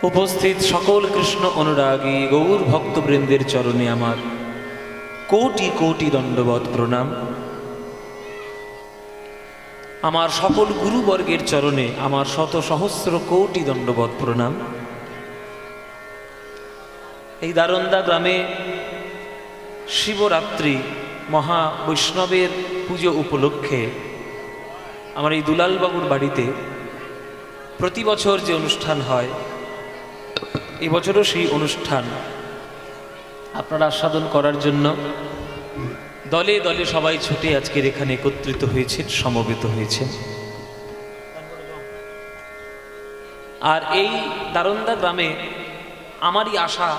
উপস্থিত সকল কৃষ্ণ অনুরাগী গৌর ভক্তবৃন্দের চরণে আমার কোটি কোটি দণ্ডবৎ প্রণাম। আমার সকল গুরুবর্গের চরণে আমার শত সহস্র কোটি দণ্ডবৎ প্রণাম। এই দারোন্দা গ্রামে শিবরাত্রি মহা বৈষ্ণবের পুজো উপলক্ষে আমার এই দুলালবাবুর বাড়িতে প্রতি বছর যে অনুষ্ঠান হয়, এবছরও সেই অনুষ্ঠান আপনারা আস্বাদন করার জন্য দলে দলে সবাই ছুটে আজকের এখানে একত্রিত হয়েছে, সমবেত হয়েছে। আর এই দারোন্দা গ্রামে আমারই আশা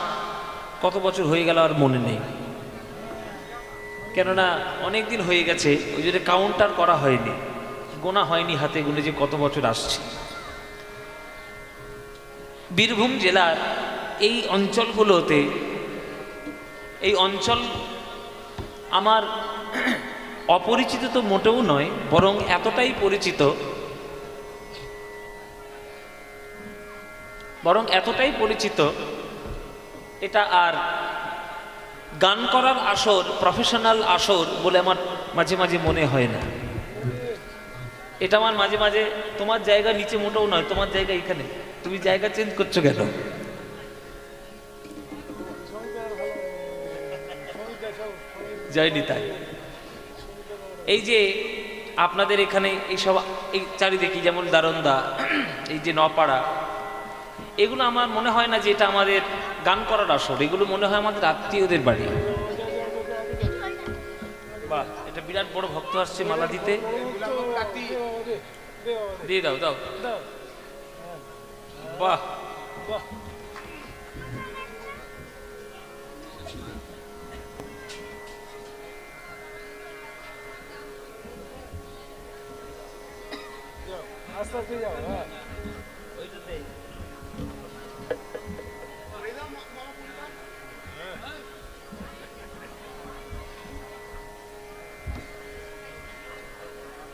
কত বছর হয়ে গেল আর মনে নেই, কেননা অনেক দিন হয়ে গেছে, ওই জন্য কাউন্টার করা হয়নি, গোনা হয়নি হাতে গুনে যে কত বছর আসছে। বীরভূম জেলার এই অঞ্চলগুলোতে, এই অঞ্চল আমার অপরিচিত তো মোটেও নয়, বরং এতটাই পরিচিত এটা আর গান করার আসর, প্রফেশনাল আসর বলে আমার মাঝে মাঝে মনে হয় না। এটা আমার মাঝে মাঝে, তোমার জায়গা নিচে মোটেও নয়, তোমার জায়গা এখানে, তুমি জায়গা চেঞ্জ করছো কেন? জয়নি তাই। এই যে আপনাদের এখানে এইসব এই চারিদিকে যেমন দারোন্দা, এই যে নপাড়া, এগুলো আমার মনে হয় না যে এটা আমাদের গান করার আসর, এগুলো মনে হয় আমাদের আত্মীয়দের বাড়ি। বাহ, এটা বিরাট বড় ভক্ত আসছে মালা দিতে, দিয়ে দাও দাও। বাহ,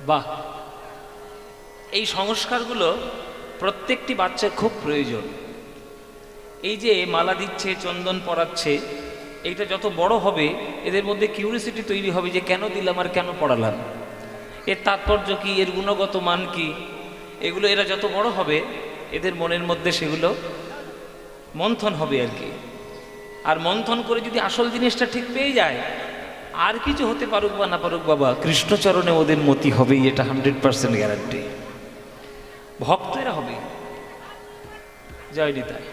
বাহ, এই সংস্কারগুলো প্রত্যেকটি বাচ্চার খুব প্রয়োজন। এই যে মালা দিচ্ছে, চন্দন পরাচ্ছে, এইটা যত বড় হবে এদের মধ্যে কিউরিসিটি তৈরি হবে যে কেন দিলাম আর কেন পড়ালাম, এর তাৎপর্য কি, এর গুণগত মান কি, এগুলো এরা যত বড় হবে এদের মনের মধ্যে সেগুলো মন্থন হবে আর কি। আর মন্থন করে যদি আসল জিনিসটা ঠিক পেয়ে যায়, আর কিছু হতে পারুক বা না পারুক, বাবা কৃষ্ণচরণে ওদের মতি হবেই, এটা 100% গ্যারান্টি। ভক্তেরা হবে। জয় নিতাই।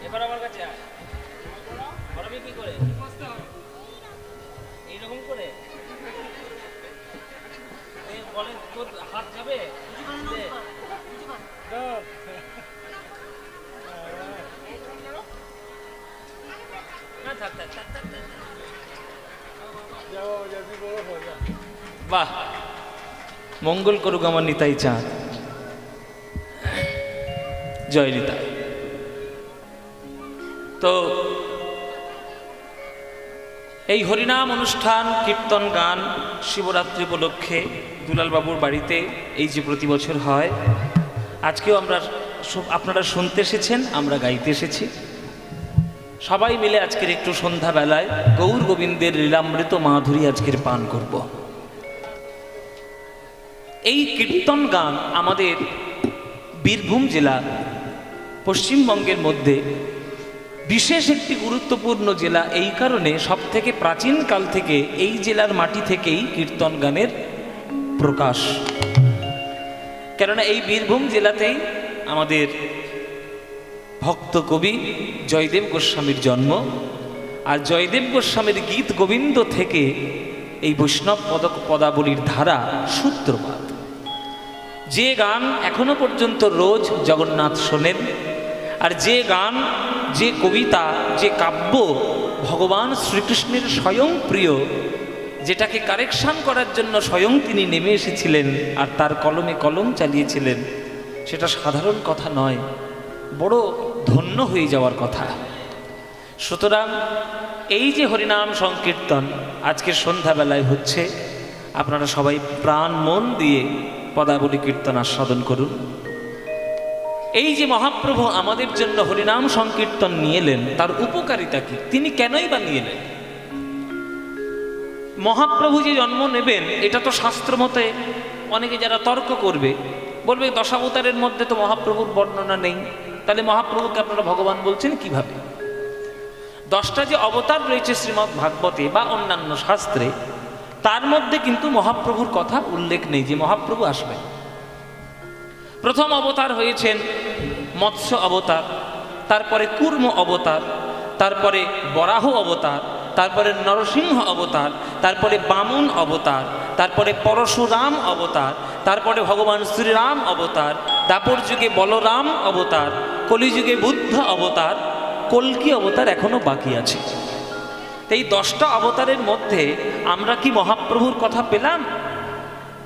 এবার আমার কাছে আয়, পড়াবি কি করে? এইরকম করে বলে তোর হাত যাবে। বাহ, মঙ্গল করুক আমার নিতাই চাঁদ। জয় নিতাই। তো এই হরিনাম অনুষ্ঠান, কীর্তন গান শিবরাত্রি উপলক্ষে দুলালবাবুর বাড়িতে এই যে প্রতি বছর হয়, আজকেও আপনারা শুনতে এসেছেন, আমরা গাইতে এসেছি। সবাই মিলে আজকের একটু সন্ধ্যাবেলায় গৌর গোবিন্দের লীলামৃত মাধুরী আজকের পান করব। এই কীর্তন গান আমাদের বীরভূম জেলা পশ্চিমবঙ্গের মধ্যে বিশেষ একটি গুরুত্বপূর্ণ জেলা, এই কারণে সব থেকে প্রাচীনকাল থেকে এই জেলার মাটি থেকেই কীর্তন গানের প্রকাশ। কেননা এই বীরভূম জেলাতেই আমাদের ভক্ত কবি জয়দেব গোস্বামীর জন্ম, আর জয়দেব গোস্বামীর গীত গোবিন্দ থেকে এই বৈষ্ণব পদাবলীর ধারা সূত্রপাত। যে গান এখনো পর্যন্ত রোজ জগন্নাথ শোনেন, আর যে গান, যে কবিতা, যে কাব্য ভগবান শ্রীকৃষ্ণের স্বয়ং প্রিয়, যেটাকে কারেকশন করার জন্য স্বয়ং তিনি নেমে এসেছিলেন আর তার কলমে কলম চালিয়েছিলেন, সেটা সাধারণ কথা নয়, বড় ধন্য হয়ে যাওয়ার কথা। সুতরাং এই যে হরিনাম সংকীর্তন আজকে সন্ধ্যাবেলায় হচ্ছে, আপনারা সবাই প্রাণ মন দিয়ে পদাবলী কীর্তন আস্বাদন করুন। এই যে মহাপ্রভু আমাদের জন্য হরিনাম সংকীর্তন নিয়ে এলেন, তার উপকারিতা কি, তিনি কেনই বা নিয়ে এলেন? মহাপ্রভু যে জন্ম নেবেন এটা তো শাস্ত্র মতে, অনেকে যারা তর্ক করবে বলবে দশাবতারের মধ্যে তো মহাপ্রভুর বর্ণনা নেই, তাহলে মহাপ্রভুকে আপনারা ভগবান বলছেন কিভাবে? 10টা যে অবতার রয়েছে শ্রীমদ্ ভাগবতে বা অন্যান্য শাস্ত্রে, তার মধ্যে কিন্তু মহাপ্রভুর কথা উল্লেখ নেই যে মহাপ্রভু আসবেন। প্রথম অবতার হয়েছেন মৎস্য অবতার, তারপরে কূর্ম অবতার, তারপরে বরাহ অবতার, তারপরে নরসিংহ অবতার, তারপরে বামন অবতার, তারপরে পরশুরাম অবতার, তারপরে ভগবান শ্রীরাম অবতার, দাপর যুগে বলরাম অবতার, কলিযুগে বুদ্ধ অবতার, কল্কি অবতার এখনো বাকি আছে। এই 10টা অবতারের মধ্যে আমরা কি মহাপ্রভুর কথা পেলাম?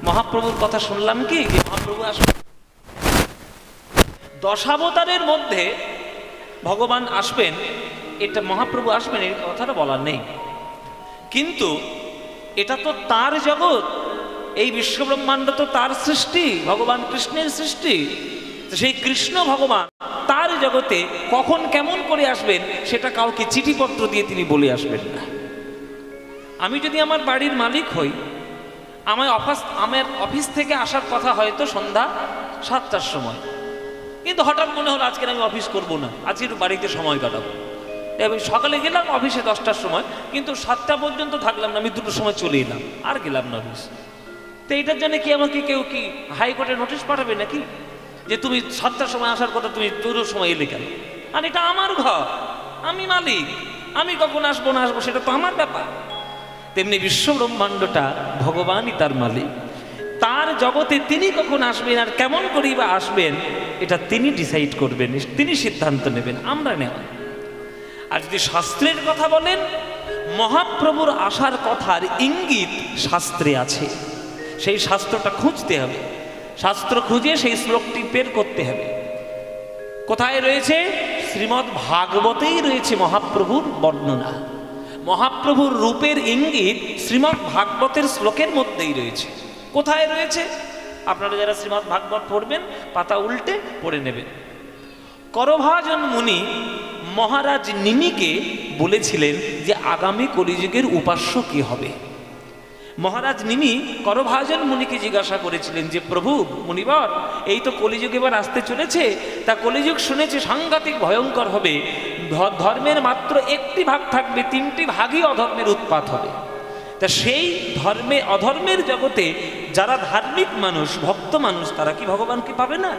মহাপ্রভুর কথা শুনলাম কি যে মহাপ্রভু আসবেন? 10 অবতারের মধ্যে ভগবান আসবেন, এটা মহাপ্রভু আসবেন এই কথাটা বলার নেই, কিন্তু এটা তো তার জগৎ, এই বিশ্বব্রহ্মাণ্ড তো তার সৃষ্টি, ভগবান কৃষ্ণের সৃষ্টি। সেই কৃষ্ণ ভগবান তার জগতে কখন কেমন করে আসবেন সেটা কাউকে চিঠিপত্র দিয়ে তিনি বলে আসবেন না। আমি যদি আমার বাড়ির মালিক হই, আমার অফিস থেকে আসার কথা হয়তো সন্ধ্যা 7টার সময়, কিন্তু হঠাৎ মনে হলো আজকে আমি অফিস করব না, আজকে একটু বাড়িতে সময় কাটাবো। আমি সকালে গেলাম অফিসে 10টার সময়, কিন্তু 7টা পর্যন্ত থাকলাম না, আমি 2টোর সময় চলে এলাম, আর গেলাম না অফিস। তো এইটার জন্য কি আমাকে কেউ কি হাইকোর্টে নোটিশ পাঠাবে নাকি যে তুমি 7টার সময় আসার কথা, তুমি 2টোর সময় এলে কেন? আর এটা আমার ঘর, আমি মালিক, আমি কখন আসবো না আসবো সেটা তো আমার ব্যাপার। তেমনি বিশ্বব্রহ্মাণ্ডটা ভগবানই তার মালিক, তার জগতে তিনি কখন আসবেন আর কেমন করেই বা আসবেন এটা তিনি ডিসাইড করবেন, তিনি সিদ্ধান্ত নেবেন, আমরা নেব। আর যদি শাস্ত্রের কথা বলেন, মহাপ্রভুর আসার কথার ইঙ্গিত শাস্ত্রে আছে, সেই শাস্ত্রটা খুঁজতে হবে, শাস্ত্র খুঁজে সেই শ্লোকটি বের করতে হবে। কোথায় রয়েছে? শ্রীমদ্ ভাগবতেই রয়েছে মহাপ্রভুর বর্ণনা, মহাপ্রভুর রূপের ইঙ্গিত শ্রীমদ্ ভাগবতের শ্লোকের মধ্যেই রয়েছে। কোথায় রয়েছে? আপনারা যারা শ্রীমদ্ ভাগবত পড়বেন পাতা উল্টে পড়ে নেবেন। করভাজন মুনি মহারাজ নিমিকে বলেছিলেন যে আগামী কলিযুগের উপাস্য কি হবে। মহারাজ নিমি করভাজন মুনিকে জিজ্ঞাসা করেছিলেন যে প্রভু মুনিবর, এই তো কলিযুগ এবার আসতে চলেছে, তা কলিযুগ শুনেছে সাংঘাতিক ভয়ঙ্কর হবে, ধর্মের মাত্র একটি ভাগ থাকবে, 3টি ভাগই অধর্মের উৎপাত হবে। তা সেই অধর্মের জগতে যারা ধার্মিক মানুষ, ভক্ত মানুষ, তারা কি ভগবানকে পাবে না?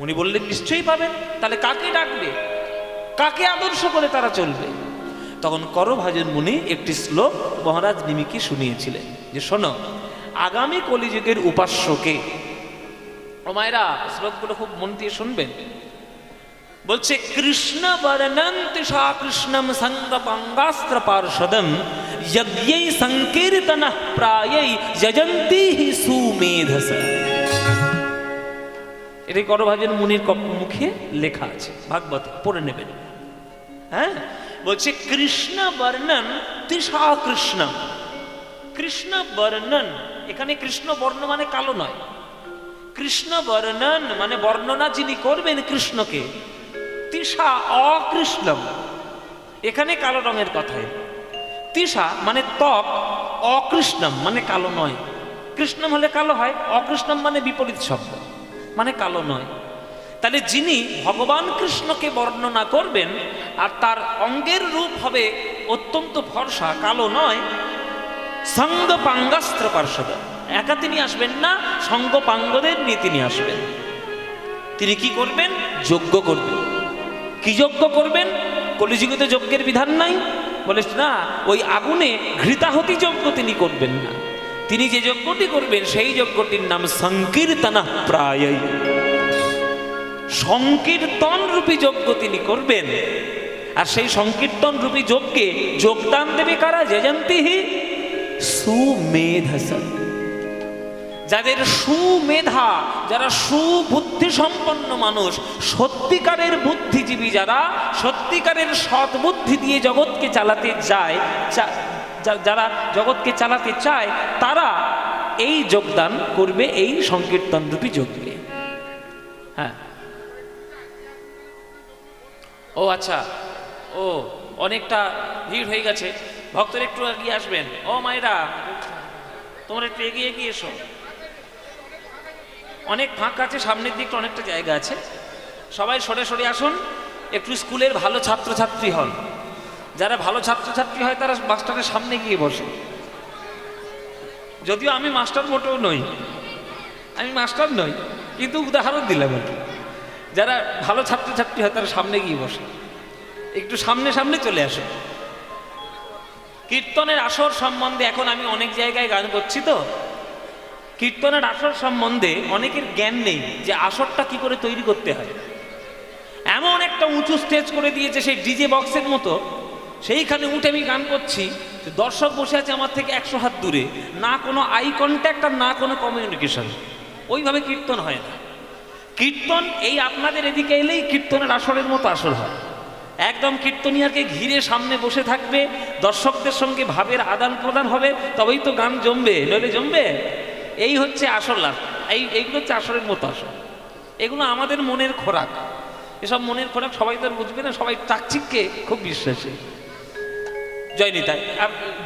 উনি বললেন নিশ্চয়ই পাবেন। তাহলে কাকে ডাকবে, কাকে আদর্শ করে তারা চলবে? তখন করভাজন মুনি একটি শ্লোক মহারাজ নিমিকে শুনিয়েছিলেন যে শোনো, আগামী কলিযুগের উপাস্যকে, ও মায়েরা শ্লোকগুলো খুব মন দিয়ে শুনবেন। বলছে কৃষ্ণ বর্ণন্তি সা কৃষ্ণম সঙ্গ পাঙ্গাস্ত্র পার্ষদম যজ্ঞৈ সংকীর্তনঃ প্রায়ৈ যজন্তি হি সুমেধস। এটাই করভাজন মুনির মুখে লেখা আছে, ভাগবতে পড়ে নেবেন। হ্যাঁ, বলছে কৃষ্ণ বর্ণন তিসা কৃষ্ণ, কৃষ্ণ বর্ণন, এখানে কৃষ্ণ বর্ণ মানে কালো নয়, কৃষ্ণ বর্ণন মানে বর্ণনা যিনি করবেন কৃষ্ণকে, তিসা অকৃষ্ণম, এখানে কালো রঙের কথাই। তিসা মানে ত্বক, অকৃষ্ণম মানে কালো নয়। কৃষ্ণম হলে কালো হয়, অকৃষ্ণম মানে বিপরীত শব্দ, মানে কালো নয়। তাহলে যিনি ভগবান কৃষ্ণকে বর্ণনা করবেন আর তার অঙ্গের রূপ হবে অত্যন্ত ফর্সা, কালো নয়, সঙ্গ পাঙ্গাস্ত্র পার্ষদ, একা তিনি আসবেন না, সঙ্গ পাঙ্গদের নিয়ে তিনি আসবেন। তিনি কি করবেন? যজ্ঞ করবেন। কি যজ্ঞ করবেন? কলিযুগে তো যজ্ঞের বিধান নাই, বলে না, ওই আগুনে ঘৃতাহতি যজ্ঞ তিনি করবেন না। তিনি যে যজ্ঞটি করবেন সেই যজ্ঞটির নাম সংকীর্তনঃ প্রায়ৈ, সংকীর্তন রূপী যজ্ঞ তিনি করবেন। আর সেই সংকীর্তন রূপী যজ্ঞে যোগদান দেবে কারা? যজন্তি হি সুমেধস, যাদের সুমেধা, যারা সুবুদ্ধি সম্পন্ন মানুষ, সত্যিকারের বুদ্ধিজীবী, যারা সত্যিকারের সৎ বুদ্ধি দিয়ে জগৎকে চালাতে যায়, যারা জগৎকে চালাতে চায়, তারা এই যোগদান করবে এই সংকীর্তন রূপী যজ্ঞে। হ্যাঁ, ও আচ্ছা, ও অনেকটা ভিড় হয়ে গেছে, ভক্তরা একটু এগিয়ে আসবেন। ও মায়েরা, তোমরা একটু এগিয়ে এগিয়ে এসো, অনেক ফাঁকা আছে, সামনের দিকটা অনেকটা জায়গা আছে, সবাই সরে সরে আসুন। একটু স্কুলের ভালো ছাত্রছাত্রী হন, যারা ভালো ছাত্রছাত্রী হয় তারা মাস্টারের সামনে গিয়ে বসে। যদিও আমি মাস্টার মোটেও নই, আমি মাস্টার নই, কিন্তু উদাহরণ দিলাম আর কি। যারা ভালো ছাত্রছাত্রী হয় তারা সামনে গিয়ে বসে, একটু সামনে সামনে চলে আসে। কীর্তনের আসর সম্বন্ধে এখন আমি অনেক জায়গায় গান করছি, তো কীর্তনের আসর সম্বন্ধে অনেকের জ্ঞান নেই যে আসরটা কি করে তৈরি করতে হয়। এমন একটা উঁচু স্টেজ করে দিয়েছে সেই ডিজে বক্সের মতো, সেইখানে উঠে আমি গান করছি, দর্শক বসে আছে আমার থেকে 100 হাত দূরে, না কোনো আই কন্ট্যাক্ট আর না কোনো কমিউনিকেশন। ওইভাবে কীর্তন হয় না। কীর্তন এই আপনাদের এদিকে এলেই কীর্তনের আসরের মতো আসর হয়। একদম কীর্তনিয়াকে ঘিরে সামনে বসে থাকবে, দর্শকদের সঙ্গে ভাবের আদান প্রদান হবে, তবেই তো গান জমবে, নইলে জমবে? এই হচ্ছে আসর লাভ। এইগুলো হচ্ছে আসরের মতো আসর। এগুলো আমাদের মনের খোরাক। এসব মনের খোরাক সবাই তো বুঝবে না, সবাই চাকচিককে খুব বিশ্বাসী। জয় নিতাই।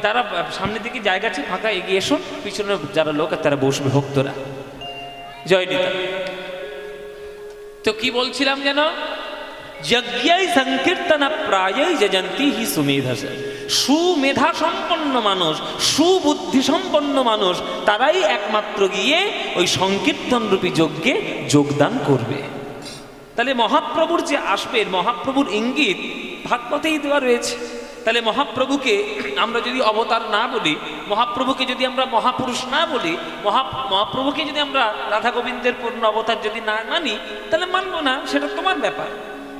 যারা সামনের দিকে জায়গা আছে ফাঁকা এগিয়ে এসুন, পিছনে যারা লোক তারা বসবে ভক্তরা। জয় নিতাই। তো কি বলছিলাম যেন? যজ্ঞায় সংকীর্তনা প্রায়ই যজন্তি হি সুমেধস। সুমেধা সম্পন্ন মানুষ, সুবুদ্ধি সম্পন্ন মানুষ, তারাই একমাত্র গিয়ে ওই সংকীর্তন রূপী যজ্ঞে যোগদান করবে। তাহলে মহাপ্রভুর যে আসবেন, মহাপ্রভুর ইঙ্গিত ভাগবতেই দেওয়া রয়েছে। তাহলে মহাপ্রভুকে আমরা যদি অবতার না বলি, মহাপ্রভুকে যদি আমরা মহাপুরুষ না বলি, মহাপ্রভুকে যদি আমরা রাধা গোবিন্দের পূর্ণ অবতার যদি না মানি, তাহলে মানবো না, সেটা তোমার ব্যাপার।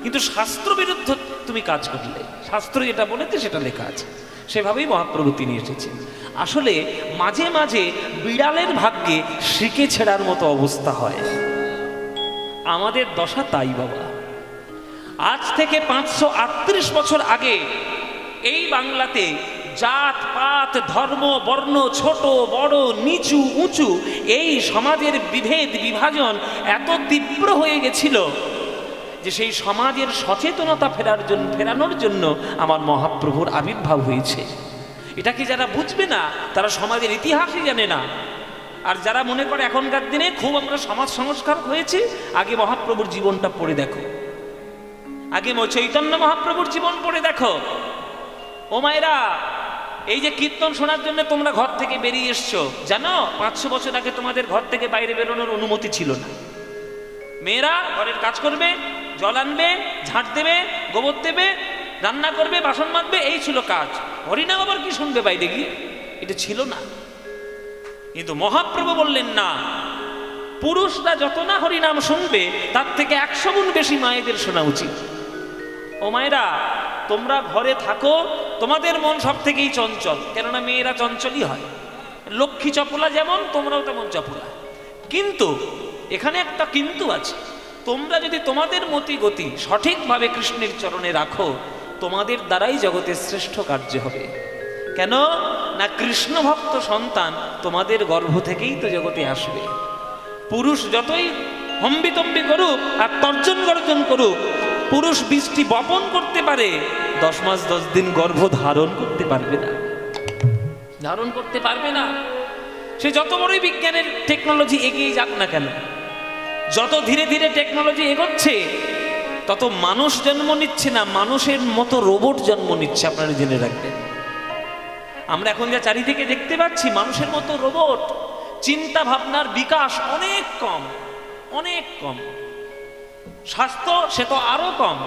কিন্তু শাস্ত্র বিরুদ্ধ তুমি কাজ করলে, শাস্ত্র যেটা বলেছে সেটা লেখা আছে, সেভাবেই মহাপ্রভু তিনি এসেছেন। আসলে মাঝে মাঝে বিড়ালের ভাগ্যে শিকে ছেড়ার মতো অবস্থা হয়। আমাদের দশা তাই বাবা। আজ থেকে 538 বছর আগে এই বাংলাতে জাত পাত, ধর্ম, বর্ণ, ছোট বড়, নিচু উঁচু, এই সমাজের বিভেদ বিভাজন এত তীব্র হয়ে গেছিল যে সেই সমাজের সচেতনতা ফেরানোর জন্য আমার মহাপ্রভুর আবির্ভাব হয়েছে। এটাকে যারা বুঝবে না তারা সমাজের ইতিহাসই জানে না। আর যারা মনে করে এখনকার দিনে খুব আমরা সমাজ সংস্কার হয়েছে, আগে মহাপ্রভুর জীবনটা পড়ে দেখো, আগে চৈতন্য মহাপ্রভুর জীবন পড়ে দেখো। ও মায়েরা, এই যে কীর্তন শোনার জন্য তোমরা ঘর থেকে বেরিয়ে এসছো, জানো 500 বছর আগে তোমাদের ঘর থেকে বাইরে বেরোনোর অনুমতি ছিল না। মেয়েরা ঘরের কাজ করবে, জল আনবে, ঝাঁট দেবে, গোবর দেবে, রান্না করবে, বাসন মাজবে, এই ছিল কাজ। হরিনাম আবার কি শুনবে বাইরে গিয়ে? এটা ছিল না। কিন্তু মহাপ্রভু বললেন না, পুরুষরা যত না হরিনাম শুনবে তার থেকে 100 গুণ বেশি মায়েদের শোনা উচিত। ও মায়েরা, তোমরা ঘরে থাকো, তোমাদের মন সব থেকেই চঞ্চল, কেননা মেয়েরা চঞ্চলই হয়। লক্ষ্মী চপলা যেমন, তোমরাও তেমন চপলা। কিন্তু এখানে একটা কিন্তু আছে, তোমরা যদি তোমাদের মতি গতি সঠিকভাবে কৃষ্ণের চরণে রাখো, তোমাদের দ্বারাই জগতের শ্রেষ্ঠ কার্য হবে। কেন না, কৃষ্ণ ভক্ত সন্তান তোমাদের গর্ভ থেকেই তো জগতে আসবে। পুরুষ যতই হম্বিতম্বি করুক আর তর্জন গর্জন করুক, পুরুষ বীজটি বপন করতে পারে, 10 মাস 10 দিন গর্ভ ধারণ করতে পারবে না, ধারণ করতে পারবে না। সে যত বড়ই বিজ্ঞানের টেকনোলজি এগিয়ে যাক না কেন, যত ধীরে ধীরে টেকনোলজি এগোচ্ছে, তত মানুষ জন্ম নিচ্ছে না, মানুষের মতো রোবট জন্ম নিচ্ছে। আপনারা জেনে রাখবেন, আমরা এখন যা চারিদিকে দেখতে পাচ্ছি, মানুষের মতো রোবট। চিন্তা ভাবনার বিকাশ অনেক কম, অনেক কম। স্বাস্থ্য সে তো আরো কম।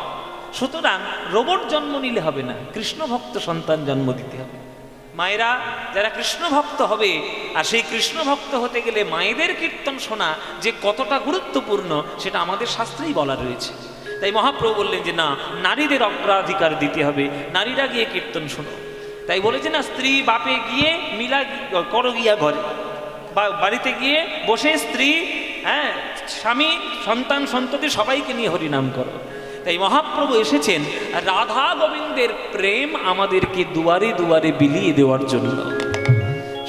সুতরাং রোবট জন্ম নিলে হবে না, কৃষ্ণ ভক্ত সন্তান জন্ম দিতে হবে। মায়েরা যারা কৃষ্ণ ভক্ত হবে, আর সেই কৃষ্ণ ভক্ত হতে গেলে মায়েদের কীর্তন শোনা যে কতটা গুরুত্বপূর্ণ সেটা আমাদের শাস্ত্রেই বলা রয়েছে। তাই মহাপ্রভু বললেন যে না, নারীদের অগ্রাধিকার দিতে হবে, নারীরা গিয়ে কীর্তন শোনো। তাই বলেছে না, স্ত্রী বাপে গিয়ে মিলা করো গিয়া ঘরে, বাড়িতে গিয়ে বসে স্ত্রী, হ্যাঁ, স্বামী, সন্তান সন্ততি সবাইকে নিয়ে হরিনাম করো। তাই মহাপ্রভু এসেছেন রাধা গোবিন্দের প্রেম আমাদেরকে দুয়ারে দুয়ারে বিলিয়ে দেওয়ার জন্য।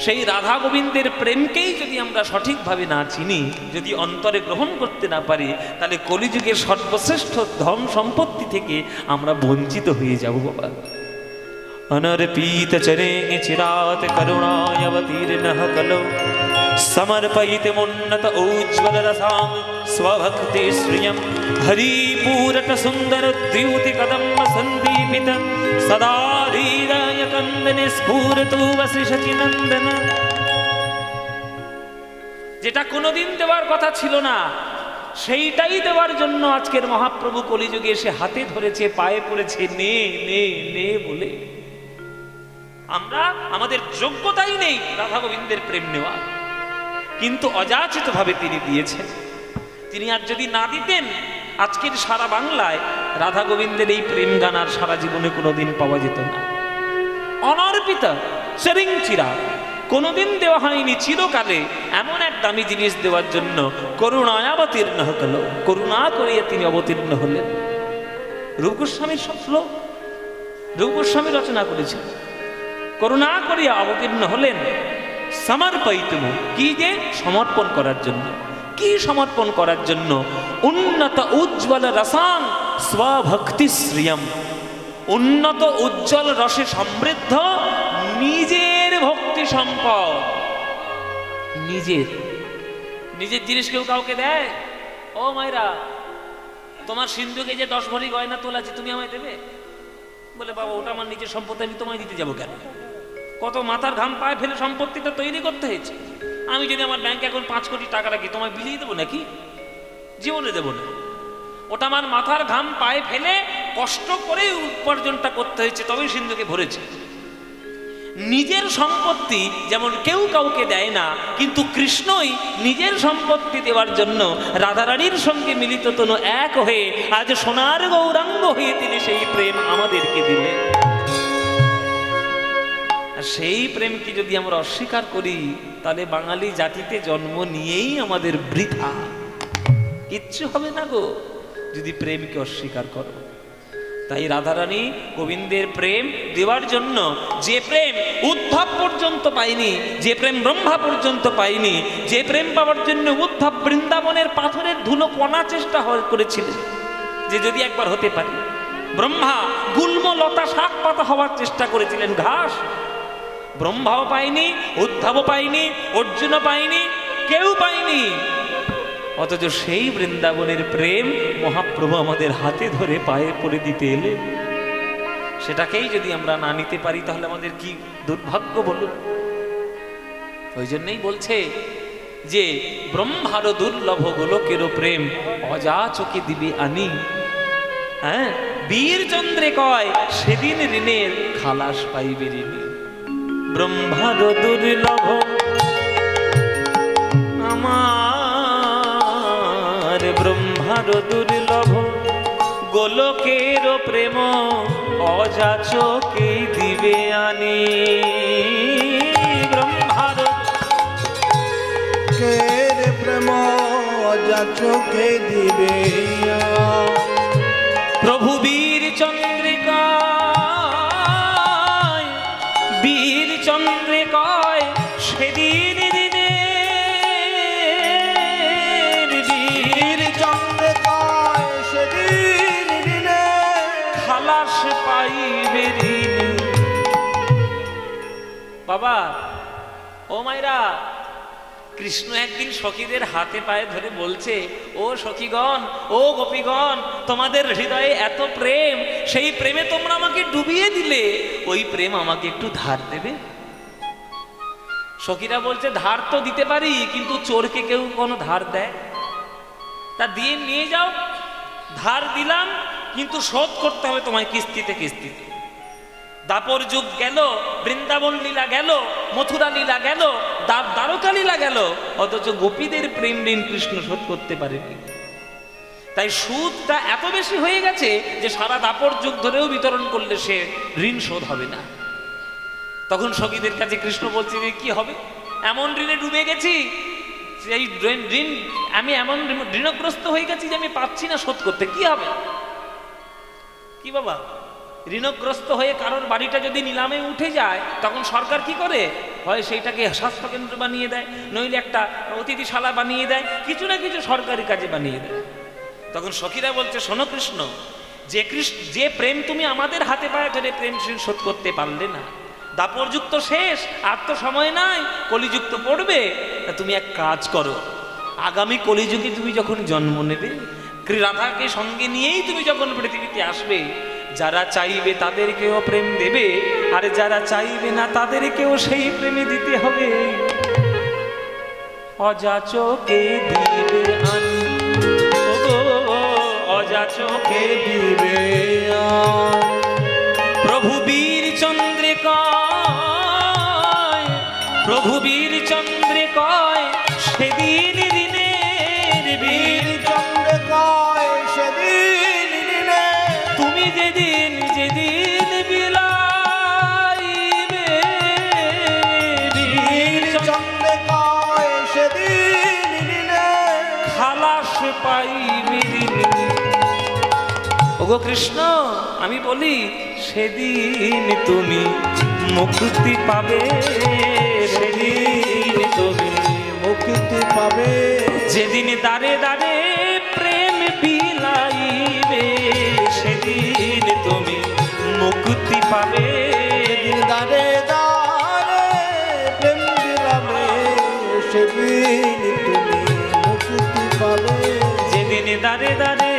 সেই রাধা গোবিন্দের প্রেমকেই যদি আমরা সঠিকভাবে না চিনি, যদি অন্তরে গ্রহণ করতে না পারি, তাহলে কলিযুগের সর্বশ্রেষ্ঠ ধন সম্পত্তি থেকে আমরা বঞ্চিত হয়ে যাব বাবা। अनर्पित चरे चिरात करुणायवतीर्णः कलौ समर्पयितमुन्नत उज्ज्वल रसां स्वभक्ति श्रियं हरिपूरट सुन्दर द्युति कदम्ब सन्दीपित सदा हृदय कन्दने स्फुरतु वसिष्ठि नन्दन। যেটা কোনোদিন দেওয়ার কথা ছিল না, সেইটাই দেওয়ার জন্য আজকের মহাপ্রভু কলিযুগে এসে হাতে ধরেছে, পায়ে পড়েছে, নে নে নে বলে। আমরা আমাদের যোগ্যতাই নেই রাধা গোবিন্দের প্রেম নেওয়া, কিন্তু অযাচিত ভাবে তিনি দিয়েছেন। তিনি আর যদি না দিতেন, আজকের সারা বাংলায় রাধা গোবিন্দের এই প্রেম গান আর সারা জীবনে কোনোদিন পাওয়া যেত না। অনর্পিতা সেরিং চিরা, কোনোদিন দেওয়া হয়নি চিরকালে এমন এক দামি জিনিস দেওয়ার জন্য করুণায়াবতীর্ণ হল, করুণা করিয়া তিনি অবতীর্ণ হলেন। রূপ গোস্বামীর সব শ্লোক রূপ গোস্বামী রচনা করেছেন। করুণা করিয়া অবতীর্ণ হলেন সমর্পয়িতুম, কি যে সমর্পণ করার জন্য। কি সমর্পণ করার জন্য? উন্নত উজ্জ্বল রসাং স্বভক্তি শ্রিয়ম, উন্নত উজ্জ্বল রসে সমৃদ্ধ নিজের ভক্তি সম্পদ। নিজের নিজের জিনিস কেউ কাউকে দেয়? ও মায়েরা, তোমার সিন্ধুকে যে 10 ভরি গয়না তোলাছি, তুমি আমায় দেবে? বলে বাবা, ওটা আমার নিজের সম্পত্তি, আমি তোমায় দিতে যাবো কেন? কত মাথার ঘাম পায়ে ফেলে সম্পত্তিটা তৈরি করতে হয়েছে। আমি যদি আমার ব্যাংকে এখন 5 কোটি টাকা রাখি, তোমায় বিলিয়ে দেবো নাকি? জীবনে দেবো না। ওটা আমার মাথার ঘাম পায়ে ফেলে কষ্ট করে উপার্জনটা করতে হয়েছে, তবেই সিন্ধুকে ভরেছে। নিজের সম্পত্তি যেমন কেউ কাউকে দেয় না, কিন্তু কৃষ্ণই নিজের সম্পত্তি দেওয়ার জন্য রাধারানীর সঙ্গে মিলিত তনু এক হয়ে আজ সোনার গৌরাঙ্গ হয়ে তিনি সেই প্রেম আমাদেরকে দিলেন। সেই প্রেমকে যদি আমরা অস্বীকার করি, তাহলে বাঙালি জাতিতে জন্ম নিয়েই আমাদের বৃথা, কিচ্ছু হবে না গো যদি প্রেমকে অস্বীকার করো। তাই রাধারানী গোবিন্দের প্রেম দেওয়ার জন্য, যে প্রেম উদ্ধব পর্যন্ত পায়নি, যে প্রেম ব্রহ্মা পর্যন্ত পায়নি, যে প্রেম পাওয়ার জন্য উদ্ধব বৃন্দাবনের পাথরের ধুলো কণা চেষ্টা করেছিলেন যে যদি একবার হতে পারে। ব্রহ্মা গুল্ম লতা শাক পাতা হওয়ার চেষ্টা করেছিলেন, ঘাস। ব্রহ্মাও পায়নি, উদ্ধবও পায়নি, অর্জুনও পায়নি, কেউ পায়নি। অথচ সেই বৃন্দাবনের প্রেম মহাপ্রভু আমাদের হাতে ধরে পায়ে পড়ে দিতে এলেন। সেটাকেই যদি আমরা না নিতে পারি, তাহলে আমাদের কি দুর্ভাগ্য বলুন। ওই জন্যই বলছে যে ব্রহ্মার দুর্লভ গোলকের প্রেম অযাচকে দিবে আনি। হ্যাঁ, বীর চন্দ্রে কয় সেদিন ঋণের খালাস পাইবে ঋণী। ব্রহ্মার দুর্লভ আমার, ব্রহ্মার দুর্লভ গোলকের প্রেম অযাচকে দিবে আনি। ব্রহ্মার প্রেম অযাচকে দিবে। প্রভু বীর চন্দ্রিকা, বীর চন্দ্রে কয় সেদিন দিনে, বীর চন্দ্রে কয় সেদিন দিনে খালাস পাইবে ঋণী। বাবা, ও মায়েরা, কৃষ্ণ একদিন সখীদের হাতে পায়ে ধরে বলছে, ও সখীগণ, ও গোপীগণ, তোমাদের হৃদয়ে এত প্রেম, সেই প্রেমে তোমরা আমাকে ডুবিয়ে দিলে, ওই প্রেম আমাকে একটু ধার দেবে? সখীরা বলছে, ধার তো দিতে পারি, কিন্তু চোরকে কেউ কোনো ধার দেয়? তা দিয়ে নিয়ে যাও। ধার দিলাম, কিন্তু শোধ করতে হবে তোমায় কিস্তিতে কিস্তিতে। দাপর যুগ গেল, বৃন্দাবন লীলা গেল, মথুরা লীলা গেল, দ্বারকা লীলা গেল, অথচ গোপীদের প্রেম ঋণ কৃষ্ণ শোধ করতে পারেনি। তাই সুদটা এত বেশি হয়ে গেছে যে সারা দাপর যুগ ধরেও বিতরণ করলে সে ঋণ শোধ হবে না। তখন সখীদের কাছে কৃষ্ণ বলছে যে কি হবে, এমন ঋণে ডুবে গেছি, সেই ঋণ আমি এমন ঋণগ্রস্ত হয়ে গেছি যে আমি পাচ্ছি না শোধ করতে, কি হবে? কি বাবা, ঋণগ্রস্ত হয়ে কারোর বাড়িটা যদি নিলামে উঠে যায় তখন সরকার কি করে, হয় সেইটাকে স্বাস্থ্যকেন্দ্র বানিয়ে দেয়, নইলে একটা অতিথিশালা বানিয়ে দেয়, কিছু না কিছু সরকারি কাজে বানিয়ে দেয়। তখন সখীরা বলছে, শোনো কৃষ্ণ, যে প্রেম তুমি আমাদের হাতে পায়ে ধরে প্রেম শোধ করতে পারলে না, দাপরযুগ তো শেষ, আর তো সময় নাই, কলিযুগ তো পড়বে, তা তুমি এক কাজ করো, আগামী কলিযুগে তুমি যখন জন্ম নেবে, রাধাকে সঙ্গে নিয়েই তুমি যখন পৃথিবীতে আসবে, যারা চাইবে তাদেরকেও প্রেম দেবে, আর যারা চাইবে না তাদেরকেও সেই প্রেমে দিতে হবে। অযাচকে দিবে আন, অযাচকে দিবে আন। প্রভু বীর চন্দ্রে কয়, প্রভু বীর চন্দ্রে কয়, সেদিন ঋণের বীর চন্দ্রে কয় সেদিন দিনে, তুমি যেদিন যেদিন বিলাইবে, বীর চন্দ্রে কয় সেদিন দিনে, খালাস পাইবে ঋণ। ওগো কৃষ্ণ, আমি বলি সেদিন তুমি মুক্তি পাবে, সেদিন তুমি মুক্তি পাবে, যেদিন দাঁড়ে দাঁড়ে প্রেম বিলাইবে, সেদিন তুমি মুক্তি পাবে। দাঁড়ে দাঁড়ে প্রেম বিলাবে, সেদিন তুমি মুক্তি পাবে, যেদিন দাঁড়ে দাঁড়ে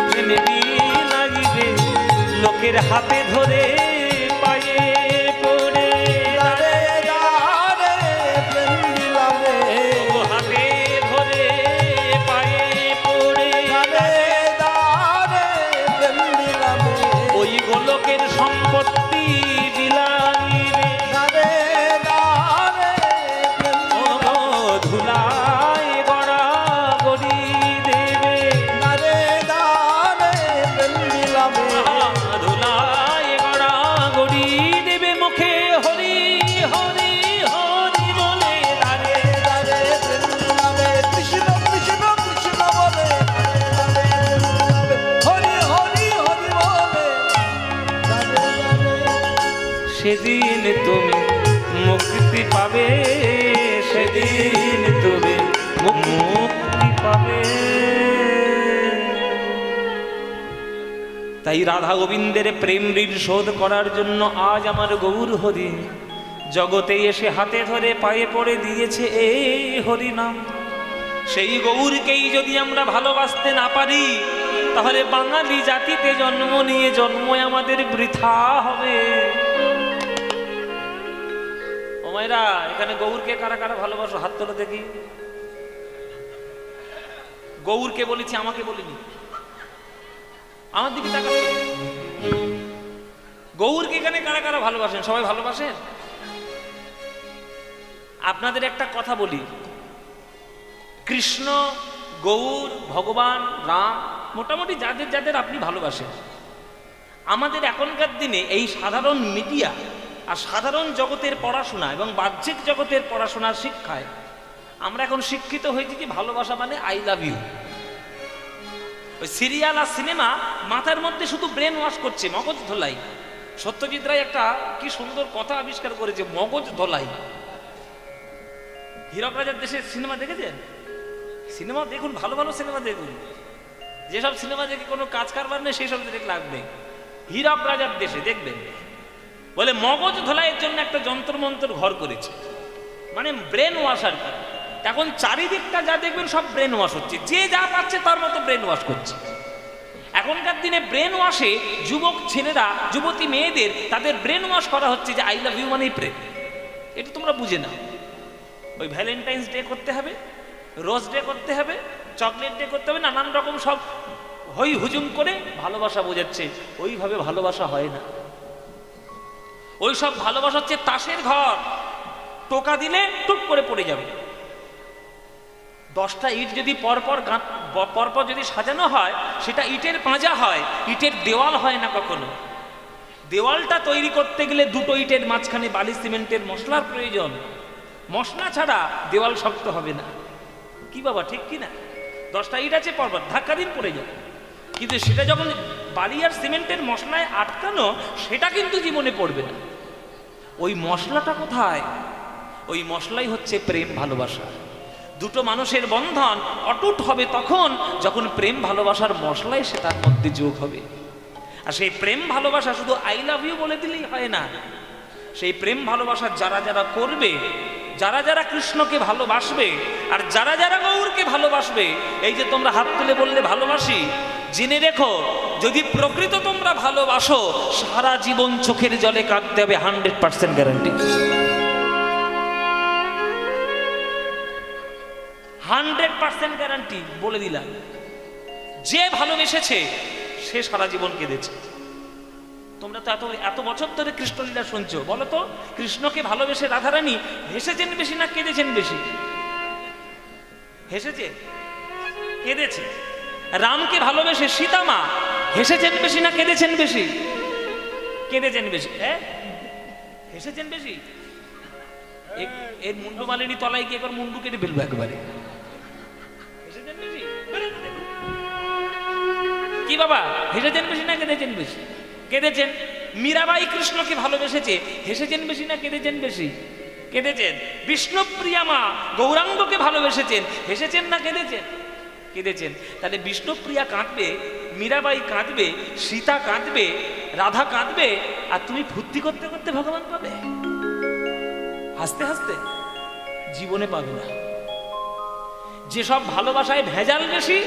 প্রেম বিলাইবে, লোকের হাতে ধরে পায়ে পড়ে, দাঁড়ে দাঁড়ে প্রেম বিলাবে, হাতে ধরে পায়ে পড়ে, দাঁড়ে দাঁড়ে প্রেম বিলাবে, ওই গোলকের সম্পত্তি বিলাইবে, দাঁড়ে দাঁড়ে প্রেম ও ধুলায় গড়া গড়ি দেবে, দাঁড়ে দাঁড়ে প্রেম বিলাবে, ধুলায় গড়া গড়ি দেবে, মুখে হরি হরি হরি বলে দাঁড়ে দাঁড়ে প্রেম বিলাবে, কৃষ্ণ কৃষ্ণ কৃষ্ণ বলে, দাঁড়ে দাঁড়ে প্রেম বিলাবে, হরি হরি হরি বলে, দাঁড়ে দাঁড়ে সেদিন তুমি মুক্তি পাবে, সেদিন তুমি মুক্তি পাবে। তাই রাধা গোবিন্দের প্রেম ঋণ শোধ করার জন্য আজ আমার গৌর হরি জগতে এসে হাতে ধরে পায়ে পড়ে দিয়েছে এই হরি নাম। সেই গৌরকেই যদি আমরা ভালোবাসতে না পারি, তাহলে বাঙালি জাতিতে জন্ম নিয়ে জন্ম আমাদের বৃথা হবে। ও মায়েরা, এখানে গৌরকে কারা কারা ভালোবাসো হাত তোলো দেখি। গৌরকে বলেছি, আমাকে বলিনি, আমার দিকে তাকাচ্ছ। গৌরকে এখানে কারা কারা ভালোবাসেন? সবাই ভালোবাসেন? আপনাদের একটা কথা বলি, কৃষ্ণ, গৌর, ভগবান, রাম, মোটামুটি যাদের যাদের আপনি ভালোবাসেন, আমাদের এখনকার দিনে এই সাধারণ মিডিয়া আর সাধারণ জগতের পড়াশোনা এবং বাহ্যিক জগতের পড়াশোনার শিক্ষায় আমরা এখন শিক্ষিত হয়েছি যে ভালোবাসা মানে আই লাভ ইউ। ওই সিরিয়াল আর সিনেমা মাথার মধ্যে শুধু ব্রেন ওয়াশ করছে, মগজ ধোলাই। সত্যজিৎ রায় একটা কি সুন্দর কথা আবিষ্কার করেছে, মগজ ধোলাই। হীরক রাজার দেশের সিনেমা দেখেছেন? সিনেমা দেখুন, ভালো ভালো সিনেমা দেখুন। যেসব সিনেমা দেখে কোনো কাজ কারবার নেই সেই সব দেখে লাভ নেই। হীরক রাজার দেশে দেখবেন, বলে মগজ ধোলাইয়ের জন্য একটা যন্ত্র মন্ত্র ঘর করেছে, মানে ব্রেন ওয়াশ আর কি। এখন চারিদিকটা যা দেখবেন সব ব্রেন ওয়াশ হচ্ছে, যে যা পাচ্ছে তার মতো ব্রেন ওয়াশ করছে। এখনকার দিনে ব্রেন ওয়াশে যুবক ছেলেরা, যুবতী মেয়েদের তাদের ব্রেন ওয়াশ করা হচ্ছে যে আই লাভ ইউ মানেই প্রেম। এটা তোমরা বুঝে না। ওই ভ্যালেন্টাইন্স ডে করতে হবে, রোজ ডে করতে হবে, চকলেট ডে করতে হবে, নানান রকম সব হই হুজুম করে ভালোবাসা বোঝাচ্ছে। ওইভাবে ভালোবাসা হয় না। ওই সব ভালোবাসা হচ্ছে তাসের ঘর, টোকা দিলে টুক করে পড়ে যাবে। 10টা ইট যদি পরপর যদি সাজানো হয়, সেটা ইটের পাঁজা হয়, ইটের দেওয়াল হয় না কখনো। দেওয়ালটা তৈরি করতে গেলে দুটো ইটের মাঝখানে বালি সিমেন্টের মশলার প্রয়োজন। মশলা ছাড়া দেওয়াল শক্ত হবে না। কি বাবা, ঠিক কি না? 10টা ইট আছে, পর্বত ধাক্কা দিন পড়ে যাবে, কিন্তু সেটা যখন বালি আর সিমেন্টের মশলায় আটকানো, সেটা কিন্তু জীবনে পড়বে না। ওই মশলাটা কোথায়? ওই মশলাই হচ্ছে প্রেম ভালোবাসা। দুটো মানুষের বন্ধন অটুট হবে তখন যখন প্রেম ভালোবাসার মশলাই সে তার মধ্যে যোগ হবে। আর সেই প্রেম ভালোবাসা শুধু আই লাভ ইউ বলে দিলেই হয় না। সেই প্রেম ভালোবাসা যারা যারা করবে, যারা যারা কৃষ্ণকে ভালোবাসবে, আর যারা যারা গৌরকে ভালোবাসবে, এই যে তোমরা হাত তুলে বললে ভালোবাসি, জেনে রেখো যদি প্রকৃত তোমরা ভালোবাসো, সারা জীবন চোখের জলে কাঁদতে হবে, 100% গ্যারান্টি। 100% গ্যারান্টি বলে দিলাম। যে ভালোবেসেছে সে সারা জীবন কেঁদেছে। তোমরা তো এত বছর ধরে কৃষ্ণলীলা শুনছো, বলো তো কৃষ্ণকে ভালোবেসে রাধারানী হেসেছেন বেশি না কেঁদেছেন বেশি? হেসেছে, কেঁদেছে। রামকে ভালোবেসে সীতামা হেসেছেন বেশি না কেঁদেছেন বেশি? কেঁদেছেন বেশি। হেসেছেন বেশি। এর মুন্ডু মালিনী তলায় গিয়ে একবার মুন্ডু কেটে ফেলবো একবারে। হেসেছেন বেশি কি বাবা? হেসেছেন বেশি না কেঁদেছেন বেশি? কেঁদেছেন। মীরাবাই কৃষ্ণকে ভালোবেসেছে, হেসেছেন বেশি না কেঁদেছেন বেশি? কেঁদেছেন। বিষ্ণুপ্রিয়া মা গৌরাঙ্গকে ভালোবেসেছেন, হেসেছেন না কেঁদেছেন? কেঁদেছেন। তাহলে বিষ্ণুপ্রিয়া কাঁদবে, মীরাবাই কাঁদবে, সীতা কাঁদবে, রাধা কাঁদবে, আর তুমি ফুর্তি করতে করতে ভগবান পাবে, হাসতে হাসতে? জীবনে পাবে না। যেসব ভালোবাসায় ভেজাল বেশি,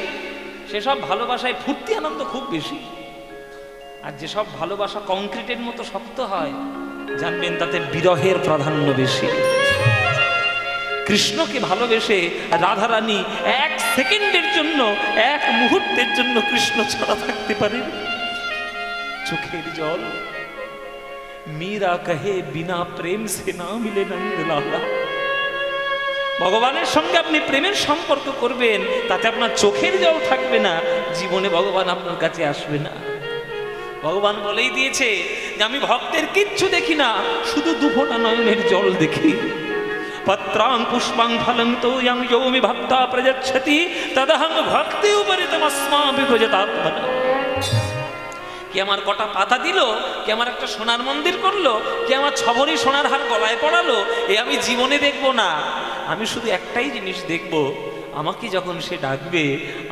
সেসব ভালোবাসায় ফুর্তি আনন্দ খুব বেশি। আর যেসব ভালোবাসা কংক্রিটের মতো শক্ত হয়, জানবেন তাতে বিরহের প্রাধান্য বেশি। কৃষ্ণকে ভালোবেসে রাধারানী 1 সেকেন্ডের জন্য, 1 মুহূর্তের জন্য কৃষ্ণ ছাড়া থাকতে পারেন। চোখের জল। মীরা কহে বিনা প্রেম সে না মিলে নন্দলালা। ভগবানের সঙ্গে আপনি প্রেমের সম্পর্ক করবেন, তাতে আপনার চোখের জল থাকবে না, জীবনে ভগবান আপনার কাছে আসবে না। ভগবান বলেই দিয়েছে যে আমি ভক্তের কিচ্ছু দেখি না, শুধু দুফোঁটা নয়নের জল দেখি। পত্রাং পুষ্পাং ফলং তোয়ং যো মে ভক্তা প্রযচ্ছতি তদহং ভক্তি উপরিতমস্মাভি ভজতাত্মনা। কে আমার কটা পাতা দিল, কে আমার একটা সোনার মন্দির করলো, কে আমার 6 ভরি সোনার হার গলায় পড়ালো, এ আমি জীবনে দেখবো না। আমি শুধু একটাই জিনিস দেখব, আমাকে যখন সে ডাকবে,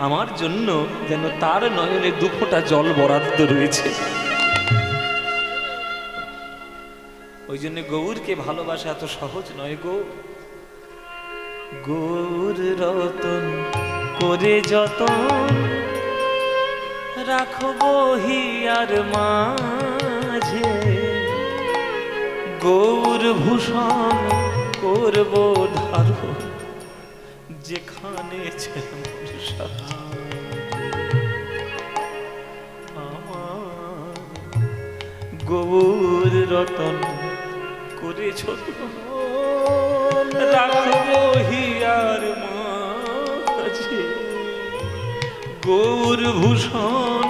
আমার জন্য যেন তার নয়নে 2 ফোঁটা জল বরাদ্দ রয়েছে। ওই জন্য গৌরকে ভালোবাসা এত সহজ নয় গো। গৌর রতন করে যতন রাখবো হিয়ার মাঝে, গৌর ভূষণ করব ধারণ যেখানে আমার গৌর রতন করেছ রাখবো হিয়ার মাঝে, গৌর ভূষণ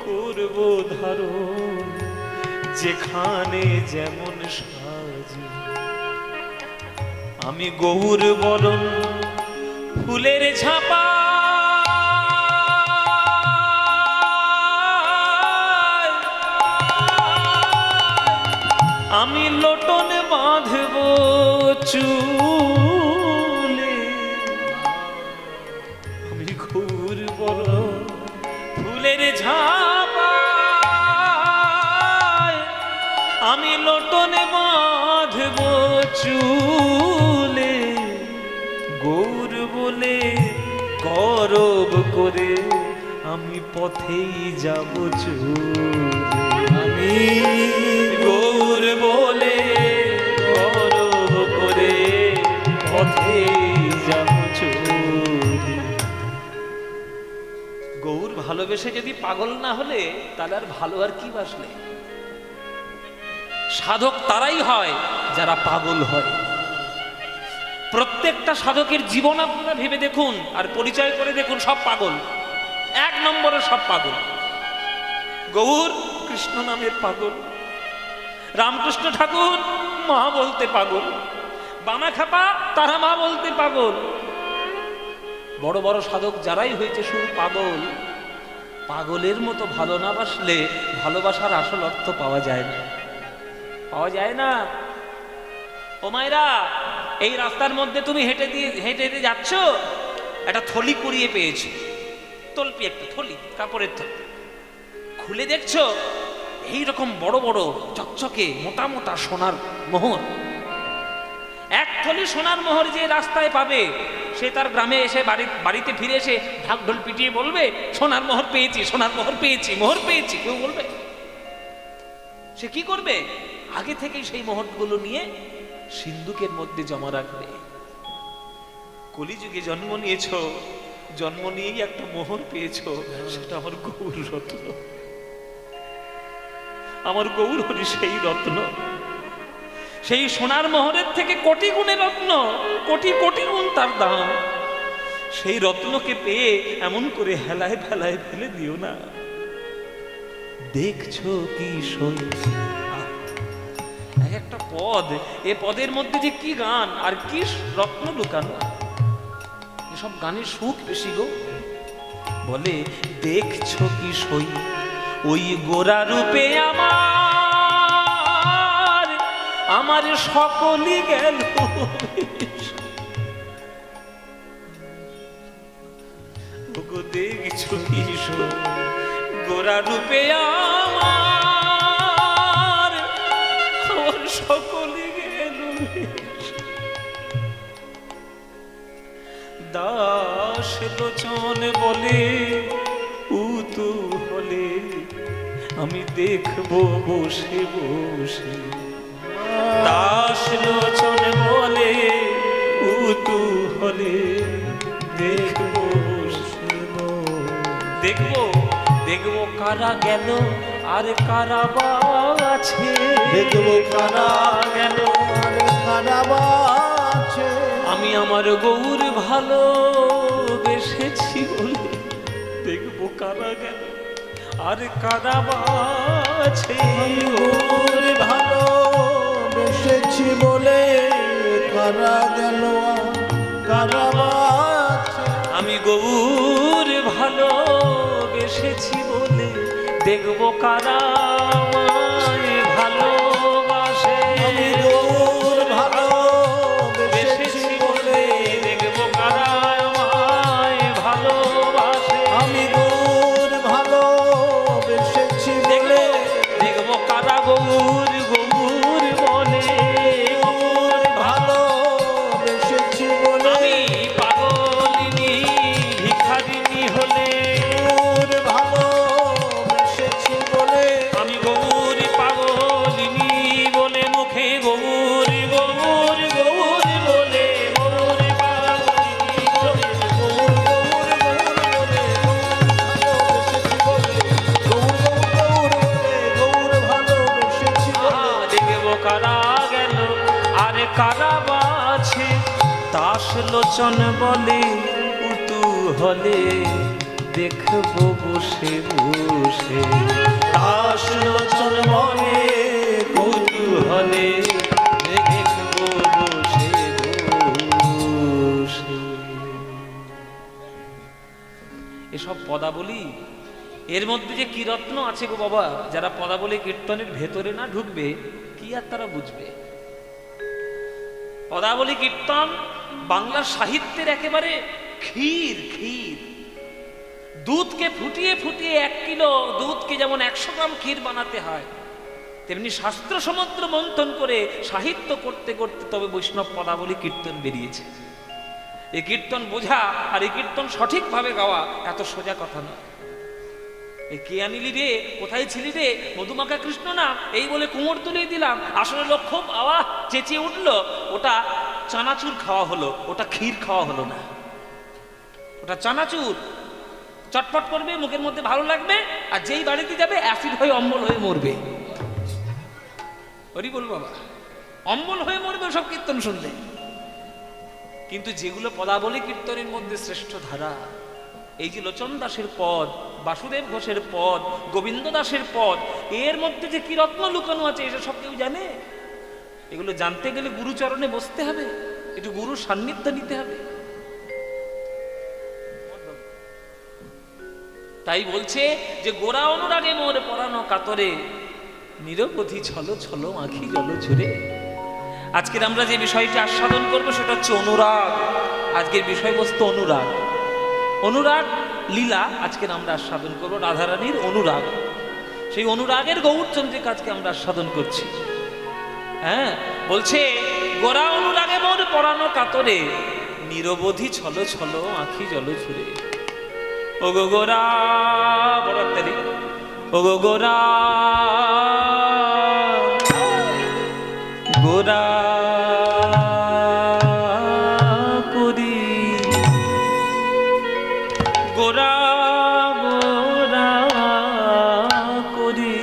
করব ধারণ যেখানে যেমন সাজে। আমি গৌর বরণ ফুলের ঝাপা, আমি লোটন বাঁধব চুলে। আমি গৌর বরণ ফুলের ঝাপা, আমি লোটন বাঁধব চুলে। গৌর বলে গৌরব করে আমি পথেই যাব চলে। আমি গৌর বলে গৌরব করে পথেই যাব চলে। গৌর ভালোবেসে যদি পাগল না হলে, তাহলে আর ভালো আর কি বাসলে? সাধক তারাই হয় যারা পাগল হয়। প্রত্যেকটা সাধকের জীবন আপনারা ভেবে দেখুন আর পরিচয় করে দেখুন, সব পাগল। 1 নম্বরে সব পাগল। গৌর কৃষ্ণ নামের পাগল, রামকৃষ্ণ ঠাকুর মা বলতে পাগল, বামা খাপা তারা মা বলতে পাগল, বড় বড় সাধক যারাই হয়েছে শুধু পাগল। পাগলের মতো ভালো না বাসলে ভালোবাসার আসল অর্থ পাওয়া যায় না, পাওয়া যায় না। ও মায়েরা, এই রাস্তার মধ্যে তুমি হেঁটে হেঁটে যাচ্ছ, একটা থলি কুড়িয়ে পেয়েছো, তলপি একটা থলি, কাপড়ের থলি, খুলে দেখছো এইরকম বড় বড় চকচকে মোটা মোটা সোনার মোহর। এক থলি সোনার মোহর যে রাস্তায় পাবে, সে তার গ্রামে এসে বাড়িতে ফিরে এসে ঢাক ঢোল পিটিয়ে বলবে সোনার মোহর পেয়েছি, সোনার মোহর পেয়েছি, মোহর পেয়েছি। কেউ বলবে? সে কি করবে? আগে থেকেই সেই মোহরগুলো নিয়ে সিন্ধুকের মধ্যে জমা রাখবে। কলিযুগে জন্ম নিয়েছ, জন্ম নিয়েই একটা মোহর পেয়েছো, সেটা আমার গৌর রত্ন, আমার গৌর হরি সেই রত্ন। সেই সোনার মোহরের থেকে কোটি গুণে রত্ন, কোটি কোটি গুণ তার দাম। সেই রত্নকে পেয়ে এমন করে হেলায় ফেলায় ফেলে দিও না। দেখছো কি সই একটা পদ, এ পদের মধ্যে যে কি গান আর কি রত্ন লুকানো। এসব গানের সুখ বেশি গো। বলে দেখছো কি সই ওই গোরা রূপে আমার, আমার সকলই গেল। দেখছো কি সই গোরা রূপে আমার, আমার সকলই গেল। দাস লোচন বলে উতু হলে আমি দেখবো বসে বসে। দাস লোচন বলে উতু হলে দেখবো বসে, দেখবো দেখবো কারা গেল আর কারা আছে, দেখবো কারা গেল আর কারা আছে। আমি আমার গৌর ভালো বেসেছি বলে দেখবো কারা গেল আর কারা আছে। গৌর ভালো বেসেছি বলে কারা গেল আর কারা আছে। আমি গৌর ভালো বেসেছি বলে দেখবো কারা ভালোবাসে। আমি গৌর ভালো বেসেছি বলে দেখবো কারা ভালোবাসে। আমি গৌর ভালো বেসেছি বলে দেখবো কারা গৌর গৌর বলে। গৌর ভালো বেসেছি বলে আমি পাগলিনী ভিখারিনী হলে, গৌর ভালো বেসেছি বলে আমি গৌর পাগলিনী বলে মুখে গৌর গৌর গৌর বলে, গৌর পাগলিনী বলে গৌর গৌর গৌর বলে গৌর ভালো বেসেছি বলে। দেখবো কারা গেল আর কারা বাছে। দাস লোচন বলে উতু হলে দেখবো বসে বসে। দাস লোচন বলে উতু হলে দেখবো বসে বসে। এসব পদাবলী, এর মধ্যে যে কি রত্ন আছে গো বাবা, যারা পদাবলী কীর্তনের ভেতরে না ঢুকবে কি আর তারা বুঝবে। পদাবলী কীর্তন বাংলার সাহিত্যের একেবারে ক্ষীর। ক্ষীর দুধকে ফুটিয়ে ফুটিয়ে 1 কিলো দুধকে যেমন 100 গ্রাম ক্ষীর বানাতে হয়, তেমনি শাস্ত্র সমুদ্র মন্থন করে সাহিত্য করতে করতে তবে বৈষ্ণব পদাবলী কীর্তন বেরিয়েছে। এই কীর্তন বোঝা আর এই কীর্তন সঠিকভাবে গাওয়া এত সোজা কথা না। এই কে আনিলি রে, কোথায় ছিলি রে, মধুমাখা কৃষ্ণ না, এই বলে কুমোর তুলিয়ে দিলাম। আসলে লোক খুব আওয়াজ চেঁচিয়ে উঠলো, ওটা চানাচুর খাওয়া হলো, ওটা ক্ষীর খাওয়া হলো না। ওটা চানাচুর চটপট করবে, মুখের মধ্যে ভালো লাগবে, আর যেই বাড়িতে যাবে অ্যাসিড হয়ে অম্বল হয়ে মরবে। ওরই বল বাবা, অম্বল হয়ে মরবে সব কীর্তন শুনলে। কিন্তু যেগুলো পদাবলী কীর্তনের মধ্যে শ্রেষ্ঠ ধারা, এই যে লোচন দাসের পদ, বাসুদেব ঘোষের পদ, গোবিন্দ দাসের পদ, এর মধ্যে যে কি রত্ন লুকানো আছে এটা সব কেউ জানে? এগুলো জানতে গেলে গুরুচরণে বসতে হবে, একটু গুরু সান্নিধ্য নিতে হবে। তাই বলছে যে গোরা অনুরাগে মোর পরানো কাতরে, নিরবধি ছলো ছলো আঁখি জল ঝরে। আজকের আমরা যে বিষয়টি আস্বাদন করবো সেটা হচ্ছে অনুরাগ। আজকের বিষয়বস্তু অনুরাগ, অনুরাগ লীলা আজকের আমরা আস্বাদন করবো, রাধারানীর অনুরাগ। সেই অনুরাগের গৌরচন্দ্রিকা আজকে আমরা আস্বাদন করছি। হ্যাঁ, বলছে গোরা অনুরাগে মোর পরানো কাতরে, নিরবধি ছলো ছলো আঁখি জল ঝরে। ও গো গোরা, বড় তারি, ও গো গোরা, গোরা করি, গোরা গোরা করি,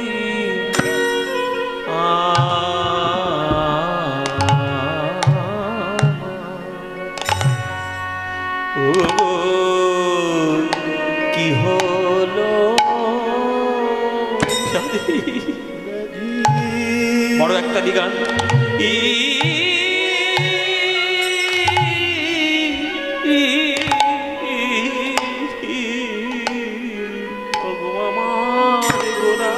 ও কি হলো? বড় একটা গান। গোরা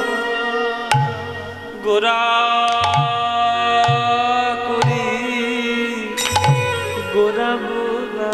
গোরা করি, গোরা গোরা